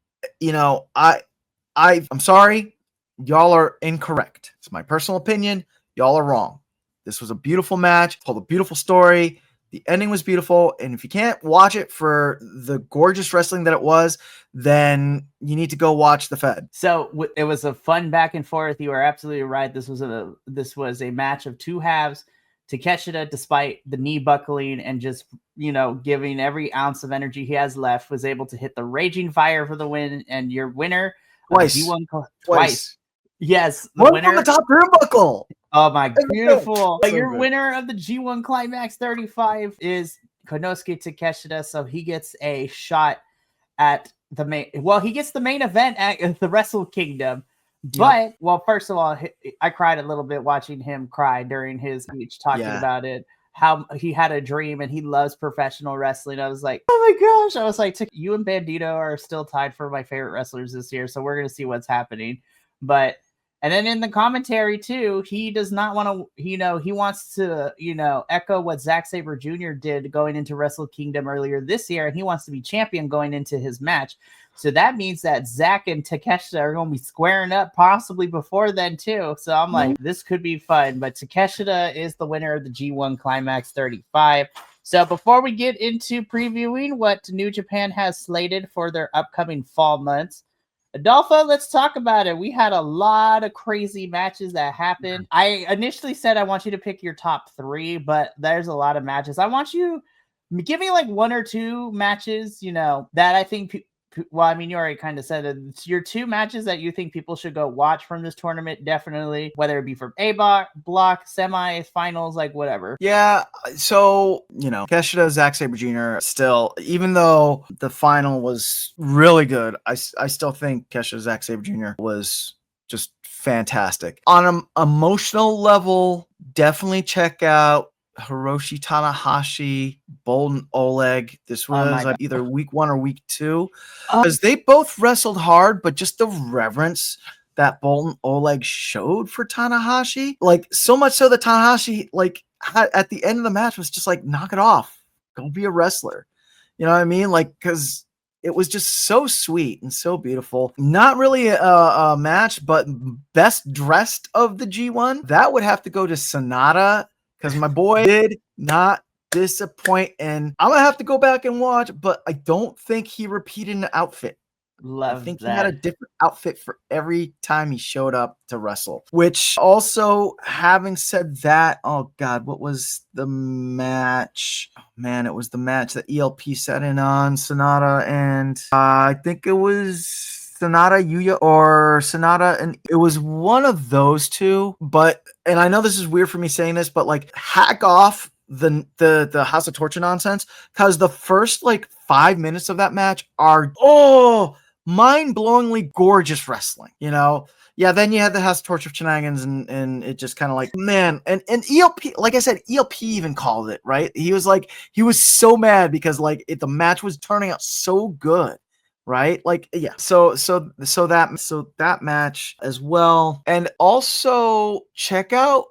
I'm sorry, y'all are incorrect. It's my personal opinion. Y'all are wrong. This was a beautiful match, told a beautiful story. The ending was beautiful, and if you can't watch it for the gorgeous wrestling that it was, then you need to go watch The Fed. So it was a fun back and forth. You are absolutely right. This was a match of two halves. Takeshita, despite the knee buckling and just giving every ounce of energy he has left, was able to hit the Raging Fire for the win, and your winner twice. Twice. Yes, the winner from the top turnbuckle. Oh my, beautiful! So your winner of the G1 Climax 35 is Konosuke Takeshita, so he gets a shot at the main. Well, he gets the main event at the Wrestle Kingdom. But first of all, I cried a little bit watching him cry during his speech, talking about it. How he had a dream and he loves professional wrestling. I was like, oh my gosh! I was like, you and Bandito are still tied for my favorite wrestlers this year, so we're gonna see what's happening. But And then in the commentary too, he does not want to, he wants to, echo what Zack Sabre Jr. did going into Wrestle Kingdom earlier this year. And he wants to be champion going into his match. So that means that Zack and Takeshita are going to be squaring up possibly before then too. So I'm like, this could be fun. But Takeshita is the winner of the G1 Climax 35. So before we get into previewing what New Japan has slated for their upcoming fall months, Adolfo, let's talk about it. We had a lot of crazy matches that happened. I initially said I want you to pick your top 3, but there's a lot of matches. I want you give me like 1 or 2 matches, that I think well, I mean, you already kind of said it. It's your 2 matches that you think people should go watch from this tournament, definitely, whether it be from block, semis, finals, like whatever. Yeah, so, Takeshita, Zack Sabre Jr. still, even though the final was really good, I still think Takeshita, Zack Sabre Jr. was just fantastic. On an emotional level, definitely check out Hiroshi Tanahashi, Bolton Oleg. This was either week 1 or week 2, because they both wrestled hard, but just the reverence that Bolton Oleg showed for Tanahashi, like so much so that Tanahashi, like at the end of the match, was just like, knock it off, go be a wrestler. You know what I mean? Like, because it was just so sweet and so beautiful. Not really a match, but best dressed of the G1, that would have to go to Sonata. Because my boy did not disappoint, and I'm going to have to go back and watch, but I don't think he repeated an outfit. I think he had a different outfit for every time he showed up to wrestle. Which also, having said that, oh God, what was the match? Oh man, it was the match that ELP set in on Sonata, and I think it was Sonata Yuya or Sonata, and it was one of those 2. But, and I know this is weird for me saying this, but like, hack off the House of Torture nonsense, because the first like 5 minutes of that match are mind-blowingly gorgeous wrestling. Yeah, then you had the House of Torture shenanigans, and it just kind of like, man, and ELP, like I said, ELP even called it, right? He was so mad because like the match was turning out so good. Right, like, yeah. So that match as well, and also check out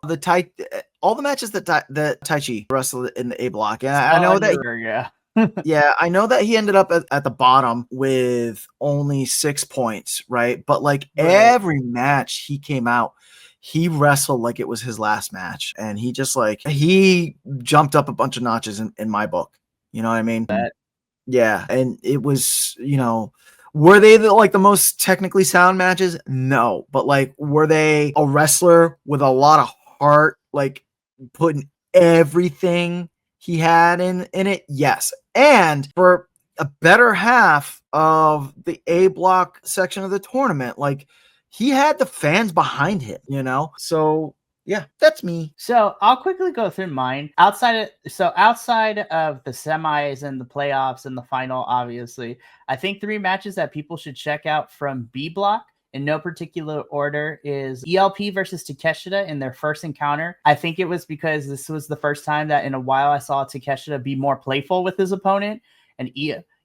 all the matches that Taichi wrestled in the A block. And I know that, yeah, I know that he ended up at the bottom with only 6 points, right? But like every match he came out, he wrestled like it was his last match, and he just he jumped up a bunch of notches in my book. You know what I mean? Yeah, and it was, were they the most technically sound matches? No, but like, were they a wrestler with a lot of heart, like putting everything he had in it? Yes. And for a better half of the A block section of the tournament, like, he had the fans behind him, So yeah, that's me. So I'll quickly go through mine. Outside of the semis and the playoffs and the final, obviously, I think 3 matches that people should check out from B block in no particular order is ELP versus Takeshita in their first encounter. I think it was because this was the first time that in a while I saw Takeshita be more playful with his opponent, and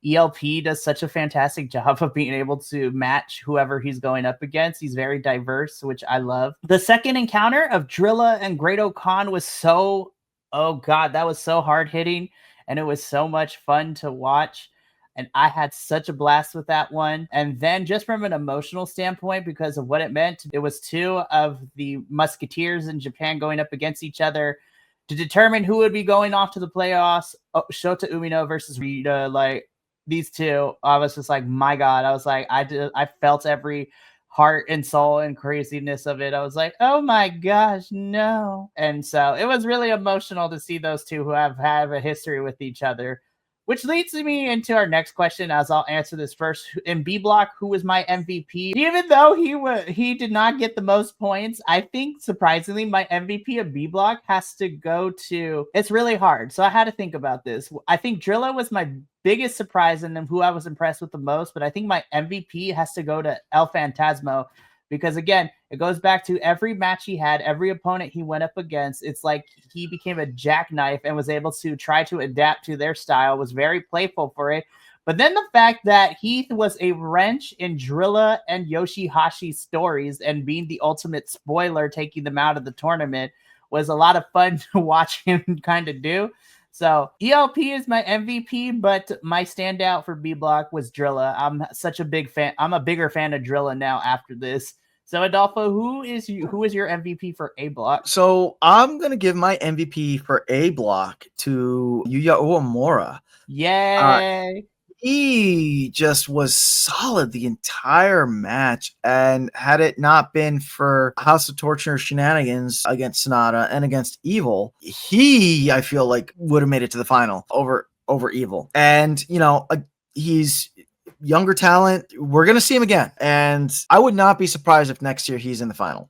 ELP does such a fantastic job of being able to match whoever he's going up against. He's very diverse, which I love. The second encounter of Drilla and Great-O-Khan was so, oh God, that was so hard hitting, and it was so much fun to watch. And I had such a blast with that one. And then just from an emotional standpoint, because of what it meant, it was 2 of the Musketeers in Japan going up against each other to determine who would be going off to the playoffs. Shota Umino versus Rita, like, these 2, I was just like, my God. I was like, I felt every heart and soul and craziness of it. I was like, oh my gosh, no. And so it was really emotional to see those 2 who have a history with each other. Which leads me into our next question, as I'll answer this first. In B block, who was my MVP? Even though he did not get the most points, I think, surprisingly, my MVP of B block has to go to... It's really hard, so I had to think about this. I think Drilla was my biggest surprise and who I was impressed with the most, but I think my MVP has to go to El Phantasmo, because again, it goes back to every match he had, every opponent he went up against. It's like he became a jackknife and was able to try to adapt to their style, was very playful for it, But then the fact that Heath was a wrench in Drilla and Yoshihashi's stories and being the ultimate spoiler, taking them out of the tournament, was a lot of fun to watch him kind of do. So ELP is my MVP, but my standout for B Block was Drilla. I'm such a big fan. I'm a bigger fan of Drilla now after this. So Adolfo, who is your MVP for A Block? So I'm gonna give my MVP for A Block to Yuya Uemura. Yay! He just was solid the entire match, and had it not been for House of Torture shenanigans against Sonata and against Evil, he, I feel like, would have made it to the final over Evil. And he's younger talent. We're gonna see him again, and I would not be surprised if next year he's in the final.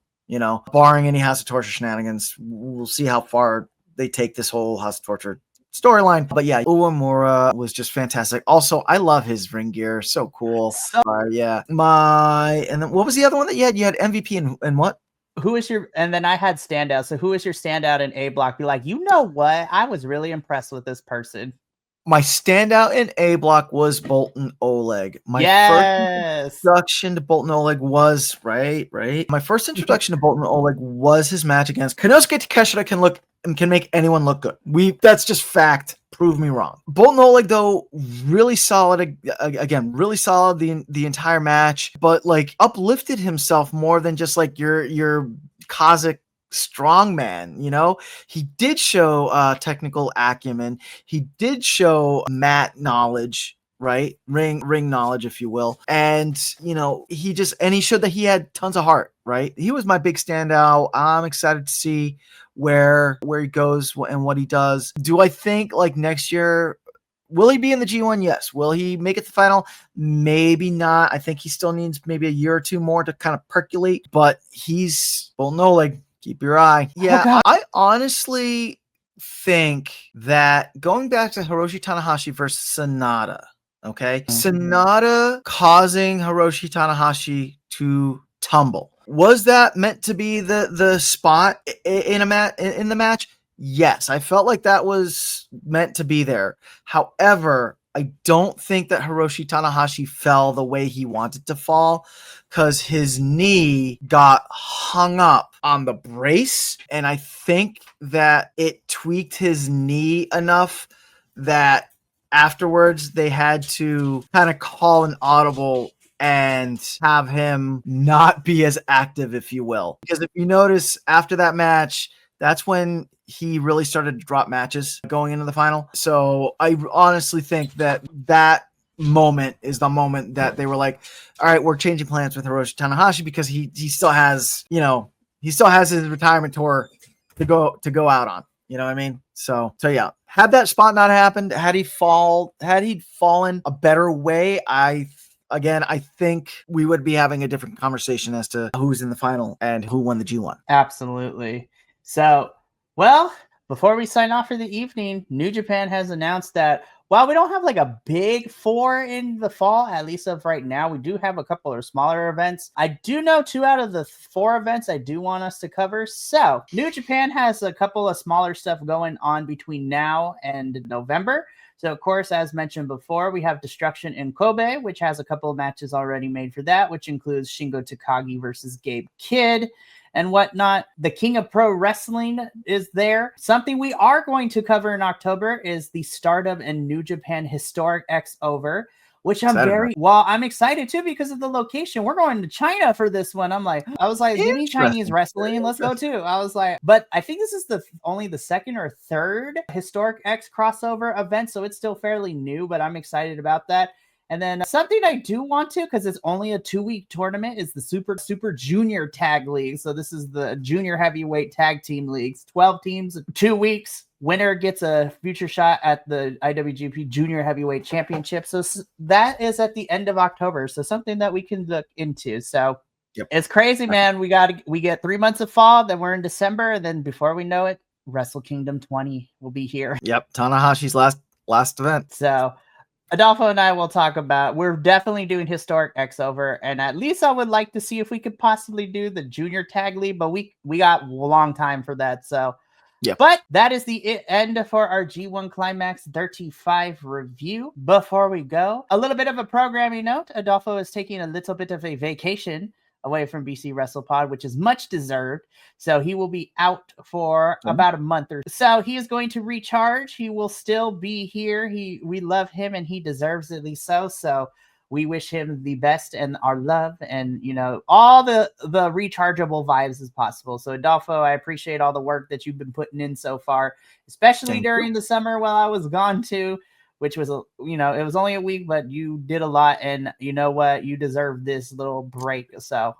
Barring any House of Torture shenanigans, we'll see how far they take this whole House of Torture storyline. But yeah, Uemura was just fantastic. Also, I love his ring gear. So cool. Yeah. And then what was the other one that you had? You had MVP and what? And then I had standout. So who is your standout in A Block? Be like, you know what? I was really impressed with this person. My standout in A Block was Bolton Oleg. My first introduction to Bolton Oleg was right. My first introduction to Bolton Oleg was his match against Konosuke Takeshita. Can make anyone look good. That's just fact. Prove me wrong. Bolton Oleg, though, really solid. Again, really solid the entire match, but like uplifted himself more than just like your Kazakh strongman. He did show technical acumen. He did show mat knowledge, right? Ring knowledge, if you will. And he showed that he had tons of heart, right? He was my big standout. I'm excited to see where he goes and what he does. Do I think like next year, will he be in the G1? Yes. Will he make it to the final? Maybe not. I think he still needs maybe a year or two more to kind of percolate, but he's Bolton Oleg. Keep your eye. Yeah, I honestly think that going back to Hiroshi Tanahashi versus Sonata, okay? Mm-hmm. Sonata causing Hiroshi Tanahashi to tumble. Was that meant to be the spot in the match? Yes, I felt like that was meant to be there. However, I don't think that Hiroshi Tanahashi fell the way he wanted to fall, because his knee got hung up on the brace, and I think that it tweaked his knee enough that afterwards they had to kind of call an audible and have him not be as active, if you will. Because if you notice, after that match, that's when he really started to drop matches going into the final. So I honestly think that moment is the moment that they were like, all right, we're changing plans with Hiroshi Tanahashi, because he still has, his retirement tour to go out on. You know what I mean? So yeah, had that spot not happened, had he fallen a better way, I think we would be having a different conversation as to who's in the final and who won the G1. Absolutely. So, well, before we sign off for the evening, New Japan has announced that while we don't have like a big 4 in the fall, at least of right now, we do have a couple of smaller events. I do know 2 out of the 4 events I do want us to cover. So New Japan has a couple of smaller stuff going on between now and November. So, of course, as mentioned before, we have Destruction in Kobe, which has a couple of matches already made for that, which includes Shingo Takagi versus Gabe Kidd and whatnot. The King of Pro Wrestling is there. Something we are going to cover in October is the Stardom and New Japan Historic X Over, which I'm excited too because of the location. We're going to China for this one. I was like, give me Chinese wrestling. Let's go too. I was like, but I think this is only the second or third Historic X crossover event, so it's still fairly new, but I'm excited about that. And then something I do want to, because it's only a 2-week tournament, is the Super Junior Tag League. So this is the Junior Heavyweight Tag Team Leagues. 12 teams, 2 weeks. Winner gets a future shot at the IWGP Junior Heavyweight Championship. So that is at the end of October. So something that we can look into. So It's crazy, man. We get 3 months of fall, then we're in December, and then before we know it, Wrestle Kingdom 20 will be here. Yep, Tanahashi's last event. So Adolfo and I will talk about, we're definitely doing Historic X Over, and at least I would like to see if we could possibly do the Junior Tag League, but we got a long time for that. So Yep. But that is the end for our G1 Climax 35 review. Before we go, a little bit of a programming note. Adolfo is taking a little bit of a vacation away from BC WrestlePod, which is much deserved. So he will be out for about a month or so. He is going to recharge. He will still be here. We love him and he deserves it, at least so. So we wish him the best and our love and, you know, all the rechargeable vibes as possible. So Adolfo, I appreciate all the work that you've been putting in so far, especially during the summer while I was gone too, which was, you know, it was only a week, but you did a lot. And you know what? You deserve this little break. So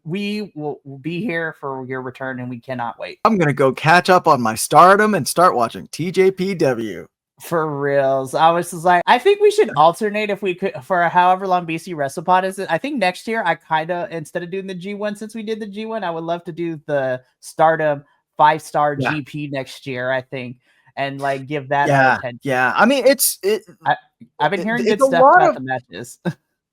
we will be here for your return and we cannot wait. I'm going to go catch up on my stardom and start watching TJPW. For reals. I was just like, I think we should alternate if we could for however long BC WrestlePod is. I think next year I kind of, instead of doing the G1, since we did the G1, I would love to do the Stardom 5-star GP next year, I think, and like give that our attention. Yeah. I mean, I've been hearing good stuff about the matches.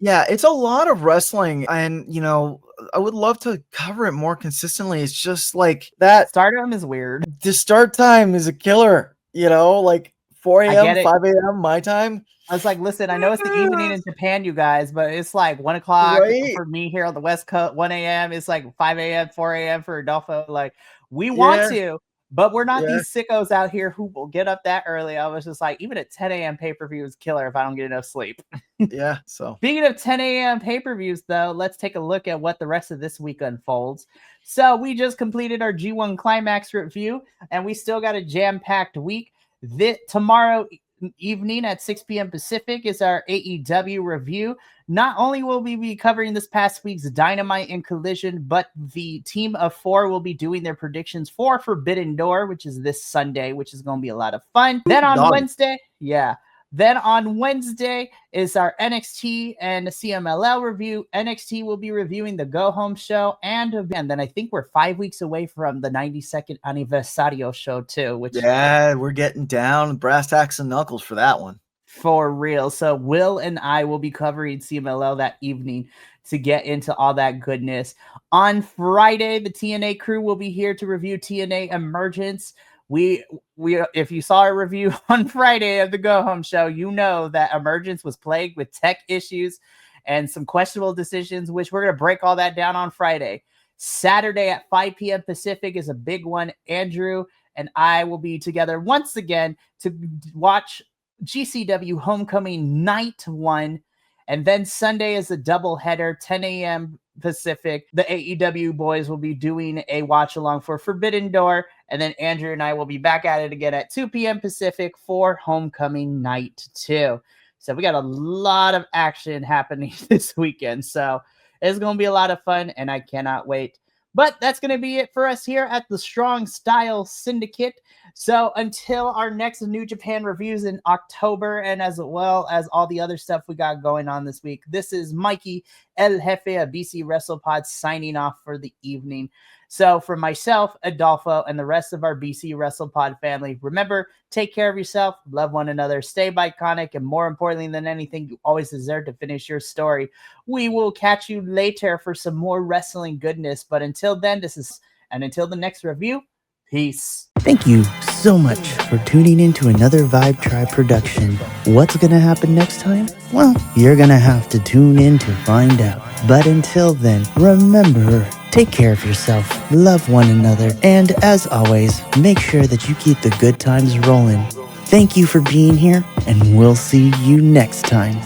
Yeah, it's a lot of wrestling, and you know, I would love to cover it more consistently. It's just like that Stardom is weird. The start time is a killer, you know, like 4 a.m., 5 a.m. my time. I was like, listen, I know it's the evening in Japan, you guys, but it's like 1 o'clock for me here on the West Coast, 1 a.m. It's like 5 a.m., 4 a.m. for Adolfo. Like, we want to, but we're not these sickos out here who will get up that early. I was just like, even at 10 a.m. pay-per-view is killer if I don't get enough sleep. So speaking of 10 a.m. pay-per-views, though, let's take a look at what the rest of this week unfolds. So we just completed our G1 Climax review, and we still got a jam-packed week. Tomorrow evening at 6 p.m. Pacific is our AEW review. Not only will we be covering this past week's Dynamite and Collision, but the team of 4 will be doing their predictions for Forbidden Door, which is this Sunday, which is going to be a lot of fun. Then on Wednesday is our NXT and CMLL review. NXT will be reviewing the Go Home show, and then I think we're 5 weeks away from the 92nd Aniversario show too. Which we're getting down brass tacks and knuckles for that one. For real. So Will and I will be covering CMLL that evening to get into all that goodness. On Friday, the TNA crew will be here to review TNA Emergence. We if you saw a review on Friday of the Go Home show, you know that Emergence was plagued with tech issues and some questionable decisions, which we're going to break all that down on Friday. Saturday at 5 p.m. Pacific is a big one. Andrew and I will be together once again to watch GCW Homecoming Night 1. And then Sunday is a double header, 10 a.m. Pacific. The AEW boys will be doing a watch along for Forbidden Door. And then Andrew and I will be back at it again at 2 p.m. Pacific for Homecoming Night 2. So we got a lot of action happening this weekend. So it's going to be a lot of fun and I cannot wait. But that's going to be it for us here at the Strong Style Syndicate. So until our next New Japan reviews in October, and as well as all the other stuff we got going on this week, this is Mikey El Jefe of BC WrestlePod signing off for the evening. So for myself, Adolfo, and the rest of our BC WrestlePod family, remember, take care of yourself, love one another, stay Bi-Conic, and more importantly than anything, you always deserve to finish your story. We will catch you later for some more wrestling goodness. But until then, until the next review, peace. Thank you so much for tuning in to another Vibe Tribe production. What's going to happen next time? Well, you're going to have to tune in to find out. But until then, remember, take care of yourself, love one another, and as always, make sure that you keep the good times rolling. Thank you for being here, and we'll see you next time.